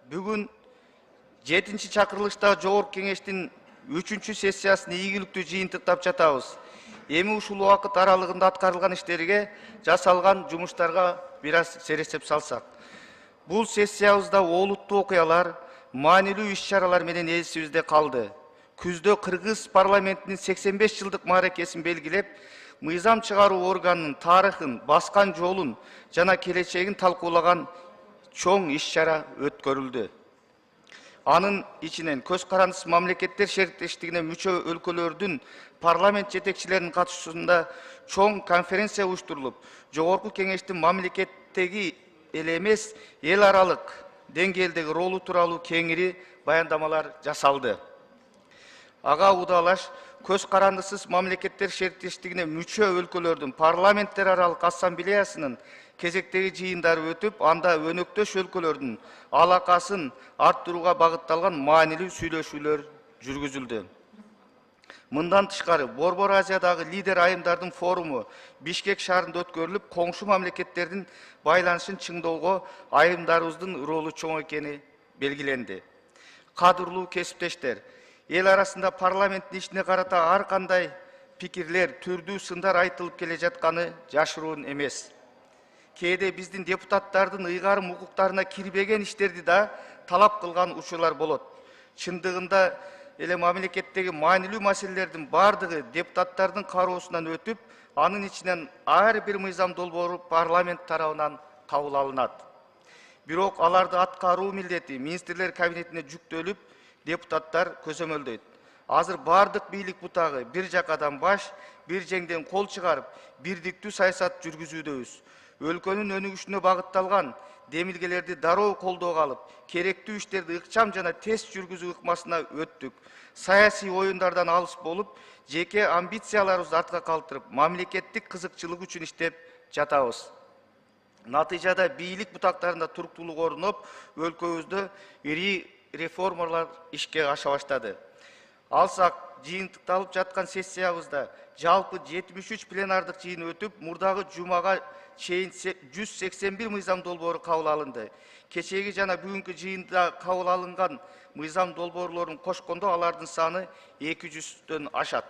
Бүгүн 7-ci чакырылышта Жогорку Кеңештин 3-чү сессиясын ийгиликтүү жыйынтыктап жатабыз. Эми ушул убакыт аралыгында аткарылган иштерге, жасалган жумуштарга бир аз сересеп салсак. Бул сессиябызда олуттуу окуялар, маанилүү иш-чаралар менен эсибизде калды. Күздө Кыргыз парламентинин 85 жылдык мааракесин белгилеп, мыйзам чыгаруу органынын тарыхын, баскан жолун жана келечегин талкуулаган чоң иш-чара өткөрүлдү. Анын ичинен көз карандысыз мамлекеттер шериктештигине мүчө өлкөлөрдүн парламент жетекчилеринин катышуусунда чоң конференция уюштурулуп, Жогорку Кеңештин мамлекеттеги эле эмес, эл аралык деңгээлдеги ролу тууралуу кеңири баяндамалар жасалды. Ага удалаш көз карандысыз мамлекеттер шериктештигине мүчө өлкөлөрдүн парламенттер аралык ассамблеясынын кезектеги жыйындары өтүп, анда өнөктөш өлкөлөрдүн алакасын арттырууга багытталган маанилүү сүйлөшүүлөр жүргүзүлдү. Мындан тышкары, Борбор Азиядагы лидер айымдардын форуму Бишкек шаарында өткөрүлүп, коңшу мамлекеттердин байланышын чыңдоого айымдарыбыздын ролу чоң экени белгиленди. Кадырлуу кесиптештер, эл арасында парламенттин ишине карата ар кандай пикирлер, түрдүү сындар айтылып келе жатканы жашыруун эмес. Кээде биздин депутаттардын ыйгарым укуктарына кирбеген иштерди да талап кылган учурлар болот. Чындыгында эле мамлекеттеги маанилүү маселелердин бардыгы депутаттардын кароосунан өтүп, анын ичинен ар бир мыйзам долбоору парламент тарабынан кабыл алынат. Бирок аларды аткаруу милдети министрлер кабинетине жүктөлүп, депутаттар көзөмөлдөйт. Азыр бардык бийлик бутагы бир жакадан баш, бир жеңден кол чыгарып, бирдиктүү саясат жүргүзүүдөбүз. Өлкөнүн өнүгүшүнө багытталган демилгелерди дароо колдоого алып, керектүү иштерди ыкчам жана тез жүргүзүү ыкмасына өттүк. Саясий оюндардан алыс болуп, жеке амбицияларыбызды артка калтырып, мамлекеттик кызыкчылык үчүн иштеп жатабыз. Натыйжада бийлик бутактарында туруктуулук орноп, өлкөбүздө ири реформалар ишке аша баштады. Алсак, жыйынтыкталып жаткан сессиябызда жалпы 73 пленардык жыйын өтүп, мурдагы жумага чейин 181 мыйзам долбоору кабыл алынды. Кечеги жана бүгүнкү жыйында кабыл алынган мыйзам долбоорлорун кошкондо алардын саны 200дөн ашат.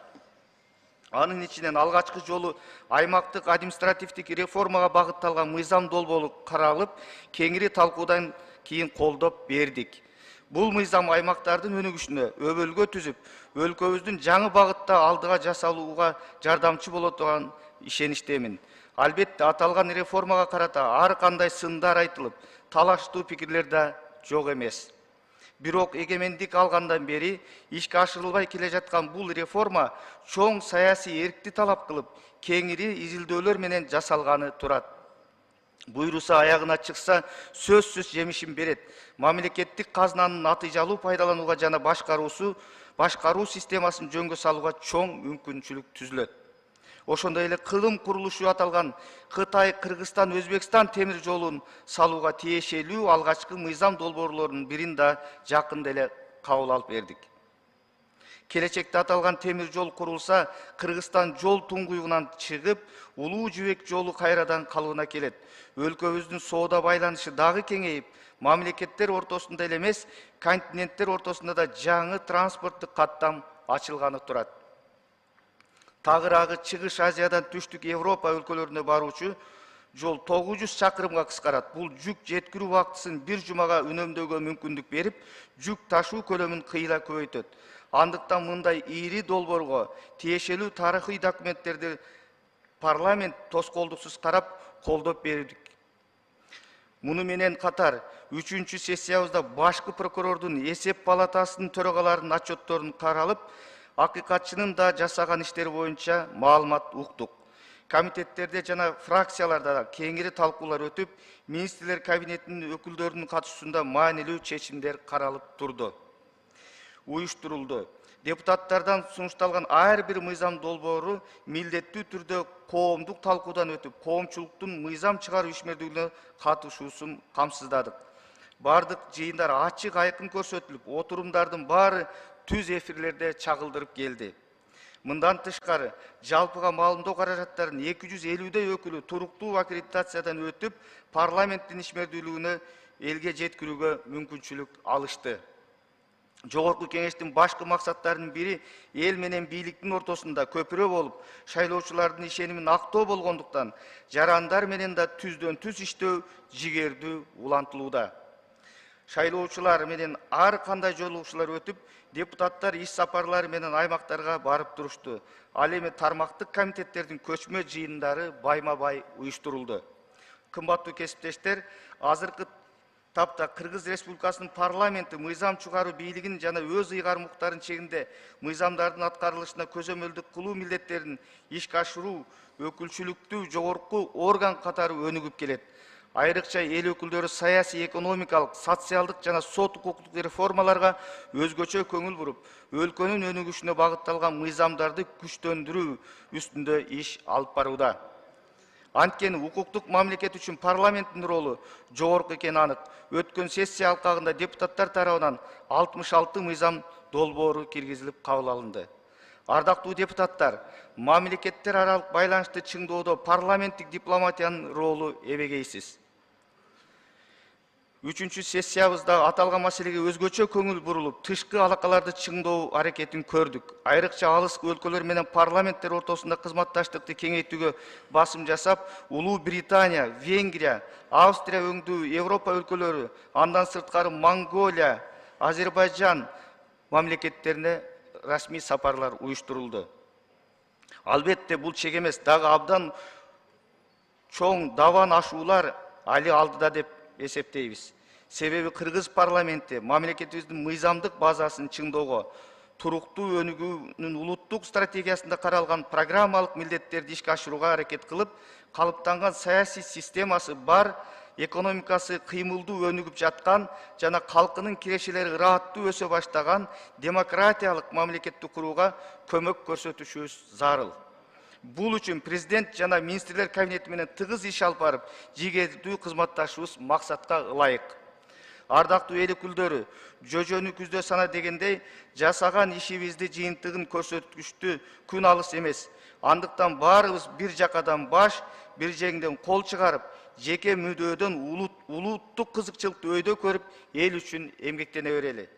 Анын ичинен алгачкы жолу аймактык административдик реформага багытталган мыйзам долбоору каралып, кеңири талкуудан кийин колдоп бердик. Бул мыйзам аймактардын өнүгүшүнө өбөлгө түзүп, өлкөбүздүн жаңы багытта алдыга жасалууга жардамчы болот деген ишеничтемин. Албетте аталган реформага карата ар кандай сындар айтылып, талаштуу пикирлер да жок эмес. Бирок эгемендик алгандан бери ишке ашырылбай келе жаткан бул реформа чоң саясий эркти талап кылып, кеңири изилдөөлөр менен жасалганы турат. Буйруса аягына чыкса, сөзсүз жемишин берет. Мамлекеттик казынанын натыйжалуу пайдаланууга жана башкаруу системасын жөнгө салууга чоң мүмкүнчүлүк түзүлөт. Ошондой эле кылым курулушу аталган Кытай, Кыргызстан, Өзбекстан темир жолун салууга тиешелүү алгачкы мыйзам долбоорлорунун бирин да жакында эле кабыл алып бердик. Келечекте аталган темир жол курулса, Кыргызстан жол туңгуюгунан чыгып, Улуу Жибек жолу кайрадан калыбына келет. Өлкөбүздүн соода байланышы дагы кеңейип, мамлекеттер ортосунда эле эмес, континенттер ортосунда да жаңы транспорттук каттам ачылганы турат. Тагыраагы Чыгыш Азиядан түштүк Европа өлкөлөрүнө баруучу жол 900 чакырымга кыскарат. Бул жүк жеткирүү убактысын бир жумага үнөмдөөгө мүмкүндүк берип, жүк ташуу көлөмүн кыйла көбөйтөт. Андыктан мындай ири долбоорго тиешелүү тарыхый документтерди парламент тоскоолдуксуз карап, колдоп бердик. Муну менен катар 3-чү сессиябызда башкы прокурордун эсеп палатасынын төрагаларынын отчетторун каралып, акыйкатчынын да жасаган иштери боюнча маалымат уктук. Комитеттерде жана фракцияларда да кеңири талкуулар өтүп, министрлер кабинетинин өкүлдөрүнүн катышуусунда маанилүү чечимдер каралып уюштурулду. Депутаттардан сунушталган ар бир мыйзам долбоору милдеттүү түрдө коомдук талкуудан өтүп, коомчулуктун мыйзам чыгаруу ишмердүүлүгүнө катышуусун камсыздадык. Бардык жыйындар ачык айкын көрсөтүлүп, отурумдардын баары түз эфирлерде чагылдырып келди. Мындан тышкары, жалпыга маалымдоо каражаттарынын 250дей өкүлү туруктуу аккредитациядан өтүп, парламенттин ишмердүүлүгүнө элге жеткирүүгө мүмкүнчүлүк алышты. Жогорку кеңештин башкы максаттарынын бири эл менен бийликтин ортосунда көпүрө болуп, шайлоочулардын ишенимин актоо болгондуктан, жарандар менен да түздөн түз иштөө жигердүү улантылууда. Шайлоочулар менен ар кандай жолугушуулар өтүп, депутаттар иш сапарлары менен аймактарга барып турушту. Ал эми тармактык комитеттердин көчмө жыйындары байма-бай уюштурулду. Кымбаттуу кесиптештер, азыркы тапта Кыргыз Республикасынын парламенти мыйзам чыгаруу бийлигин жана өз ыйгар муктарын чегинде мыйзамдардын аткарылышына көзөмөлдүк кылуу милдеттерин ишке ашыруу өкүлчүлүктүү жогорку орган катары өнүгүп келет. Айрыкча эл өкүлдөрү саясий, экономикалык, социалдык жана сот укуктук реформаларга өзгөчө көңүл буруп, өлкөнүн өнүгүшүнө багытталган мыйзамдарды күчтөндүрүү үстүндө иш алып барууда. Анткени укуктук мамлекет үчүн парламенттин ролу жогорку экени анык. Өткөн сессия алкагында депутаттар тарабынан 66 мыйзам долбоору киргизилип кабыл алынды. Ардактуу депутаттар, мамлекеттер аралык байланышты чыңдоодо парламенттик дипломатиянын ролу эбегейсиз. 3-чү сессиябызда аталган маселеге өзгөчө көңүл бурулуп, тышкы алакаларды чыңдоо аракетин көрдүк. Айрыкча алыс өлкөлөр менен парламенттер ортосунда кызматташтыкты кеңейтүүгө басым жасап, Улуу Британия, Венгрия, Австрия өңдүү Европа өлкөлөрү, андан сырткары Монголия, Азербайжан мамлекеттерине расмий сапарлар уюштурулду. Албетте бул чек эмес, дагы абдан чоң даван ашуулар али алдыда деп эсептейбиз. Себеби Кыргыз парламенти мамлекетибиздин мыйзамдык базасын чыңдоого, туруктуу өнүгүүнүн улуттук стратегиясында каралган программалык милдеттерди ишке ашырууга аракет кылып, калыптанган саясий системасы бар, экономикасы кыймылдуу өнүгүп жаткан жана калкынын кирешелери ырааттуу өсө баштаган демократиялык мамлекетти курууга көмөк көрсөтүшүбүз зарыл. Бул үчүн президент жана министрлер кабинети менен тыгыз иш алып барып, жигердүү кызматташуубуз максатка ылайык. Ардактуу эл өкүлдөрү, жожөнү күздө сана дегендей, жасаган ишибизди жыйынтыгын көрсөткүчтү күн алыс эмес. Андыктан баарыбыз бир жакадан баш, бир жеңден кол чыгарып, жеке мүдөөдөн улуттук кызыкчылыкты өйдө көрүп, эл үчүн эмгектене берели.